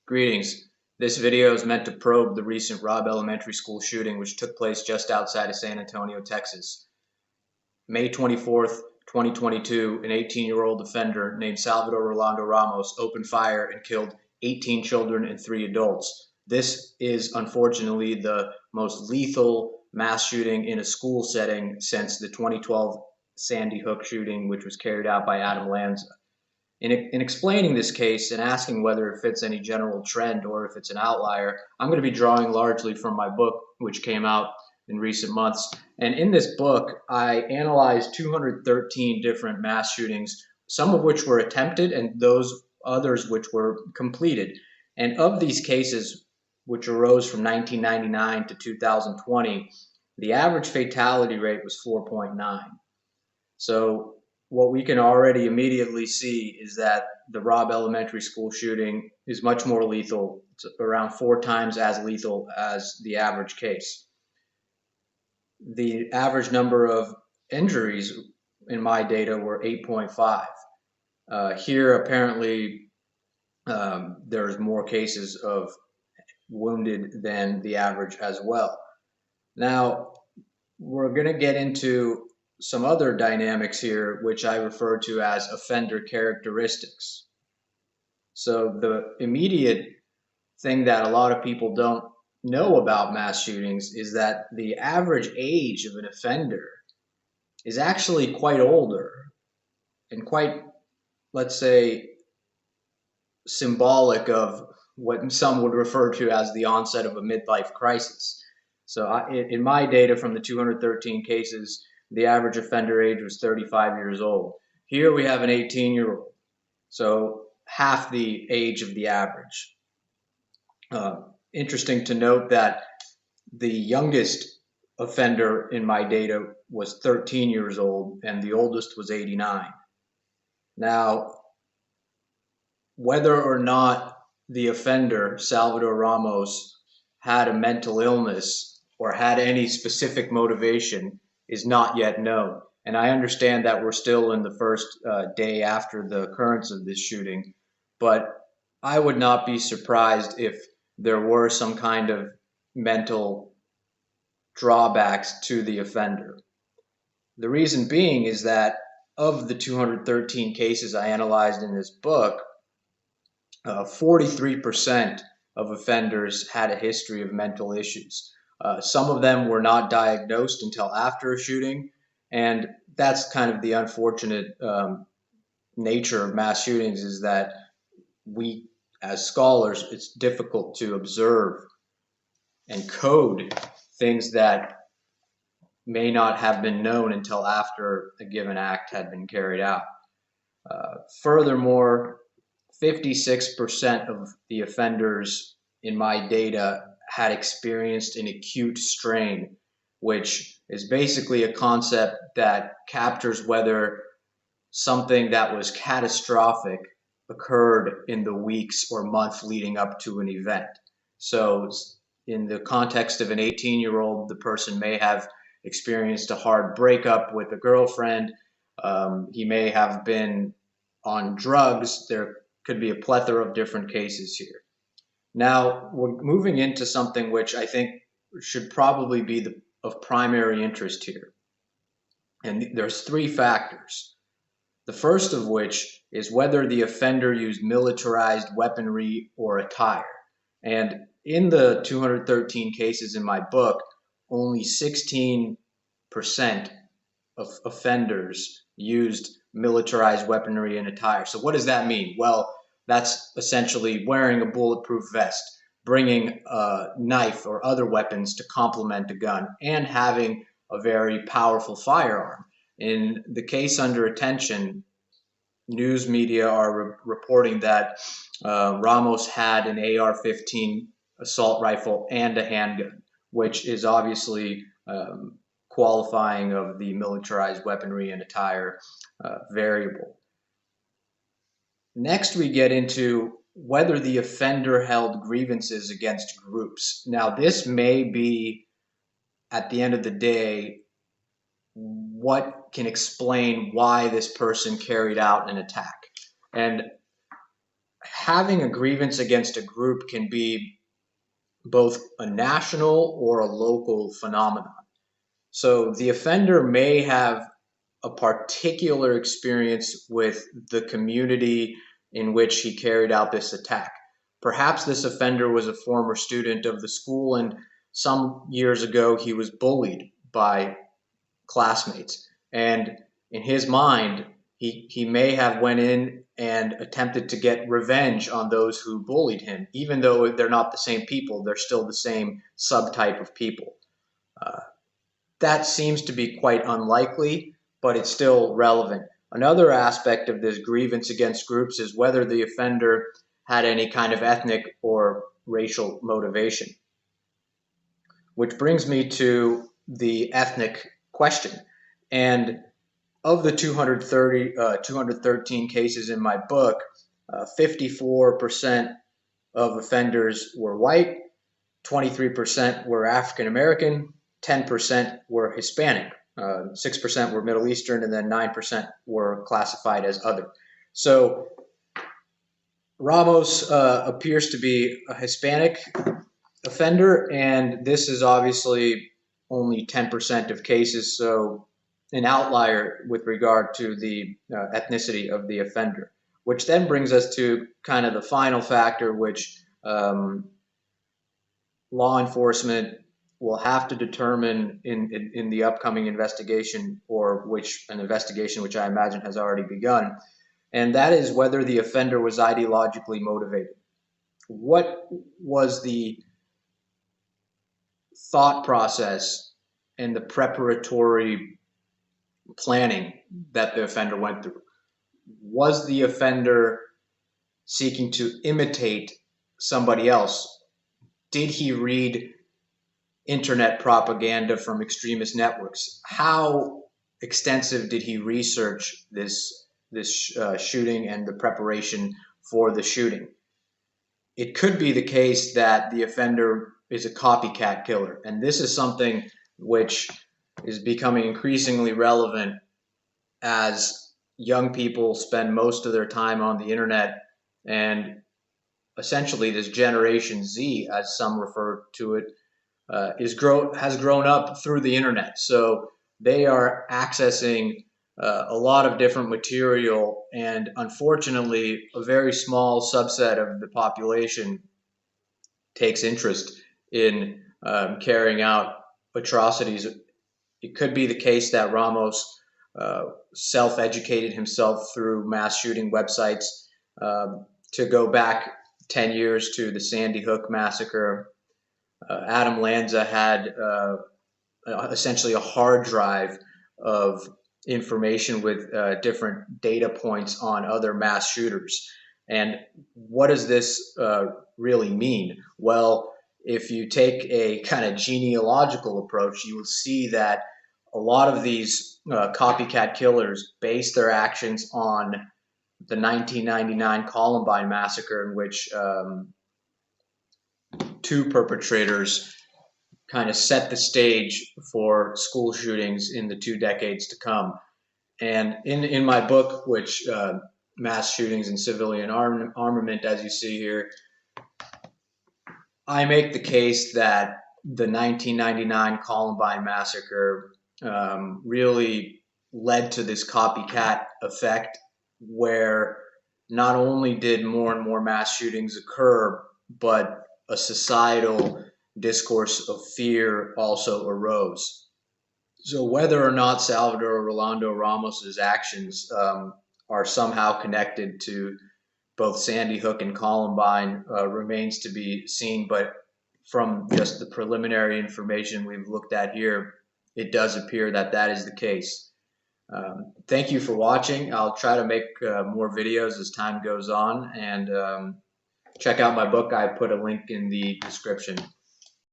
Greetings. This video is meant to probe the recent Robb Elementary School shooting which took place just outside of San Antonio, Texas. May 24th, 2022, an 18-year-old offender named Salvador Rolando Ramos opened fire and killed 18 children and 3 adults. This is unfortunately the most lethal mass shooting in a school setting since the 2012 Sandy Hook shooting, which was carried out by Adam Lanza. In explaining this case and asking whether it fits any general trend or if it's an outlier, I'm going to be drawing largely from my book, which came out in recent months. And in this book, I analyzed 213 different mass shootings, some of which were attempted and those others which were completed. And of these cases, which arose from 1999 to 2020, the average fatality rate was 4.9. So what we can already immediately see is that the Robb Elementary School shooting is much more lethal. It's around 4 times as lethal as the average case. The average number of injuries in my data were 8.5. Here, apparently, there's more cases of wounded than the average as well. Now, we're going to get into some other dynamics here, which I refer to as offender characteristics. So the immediate thing that a lot of people don't know about mass shootings is that the average age of an offender is actually quite older and quite, let's say, symbolic of what some would refer to as the onset of a midlife crisis. So in my data from the 213 cases, the average offender age was 35 years old. Here we have an 18-year-old, so half the age of the average. Interesting to note that the youngest offender in my data was 13 years old and the oldest was 89. Now, whether or not the offender, Salvador Ramos, had a mental illness or had any specific motivation is not yet known. And I understand that we're still in the first day after the occurrence of this shooting, but I would not be surprised if there were some kind of mental drawbacks to the offender. The reason being is that of the 213 cases I analyzed in this book, 43% of offenders had a history of mental issues. Some of them were not diagnosed until after a shooting, and that's kind of the unfortunate nature of mass shootings, is that we, as scholars, it's difficult to observe and code things that may not have been known until after a given act had been carried out. Furthermore, 56% of the offenders in my data had experienced an acute strain, which is basically a concept that captures whether something that was catastrophic occurred in the weeks or month leading up to an event. So in the context of an 18-year-old, the person may have experienced a hard breakup with a girlfriend. He may have been on drugs. There could be a plethora of different cases here. Now, we're moving into something which I think should probably be of primary interest here. And there's 3 factors. The first of which is whether the offender used militarized weaponry or attire. And in the 213 cases in my book, only 16% of offenders used militarized weaponry and attire. So what does that mean? Well, that's essentially wearing a bulletproof vest, bringing a knife or other weapons to complement a gun, and having a very powerful firearm. In the case under attention, news media are reporting that Ramos had an AR-15 assault rifle and a handgun, which is obviously qualifying of the militarized weaponry and attire variable. Next, we get into whether the offender held grievances against groups. Now, this may be, at the end of the day, what can explain why this person carried out an attack. And having a grievance against a group can be both a national or a local phenomenon. So the offender may have a particular experience with the community in which he carried out this attack. Perhaps this offender was a former student of the school, and some years ago he was bullied by classmates. And in his mind, he may have went in and attempted to get revenge on those who bullied him. Even though they're not the same people, they're still the same subtype of people. Uh, that seems to be quite unlikely, but it's still relevant. Another aspect of this grievance against groups is whether the offender had any kind of ethnic or racial motivation. Which brings me to the ethnic question. And of the 213 cases in my book, 54% of offenders were white, 23% were African American, 10% were Hispanic, 6% were Middle Eastern, and then 9% were classified as other. So Ramos appears to be a Hispanic offender, and this is obviously only 10% of cases, so an outlier with regard to the ethnicity of the offender. Which then brings us to kind of the final factor, which law enforcement will have to determine in the upcoming investigation, or an investigation which I imagine has already begun, and that is whether the offender was ideologically motivated. What was the thought process and the preparatory planning that the offender went through? Was the offender seeking to imitate somebody else? Did he read internet propaganda from extremist networks? How extensive did he research this shooting and the preparation for the shooting? It could be the case that the offender is a copycat killer, and this is something which is becoming increasingly relevant as young people spend most of their time on the internet, and essentially this Generation Z, as some refer to it, has grown up through the internet. So they are accessing a lot of different material, and unfortunately, a very small subset of the population takes interest in carrying out atrocities. It could be the case that Ramos self-educated himself through mass shooting websites. To go back 10 years to the Sandy Hook massacre, Adam Lanza had essentially a hard drive of information with different data points on other mass shooters. And what does this really mean? Well, if you take a kind of genealogical approach, you will see that a lot of these copycat killers base their actions on the 1999 Columbine massacre, in which two perpetrators kind of set the stage for school shootings in the 2 decades to come. And in my book, which Mass Shootings and Civilian Armament, as you see here, I make the case that the 1999 Columbine massacre really led to this copycat effect, where not only did more and more mass shootings occur, but a societal discourse of fear also arose. So whether or not Salvador Rolando Ramos's actions are somehow connected to both Sandy Hook and Columbine remains to be seen, but from just the preliminary information we've looked at here, it does appear that that is the case. Thank you for watching. I'll try to make more videos as time goes on, and check out my book. I put a link in the description.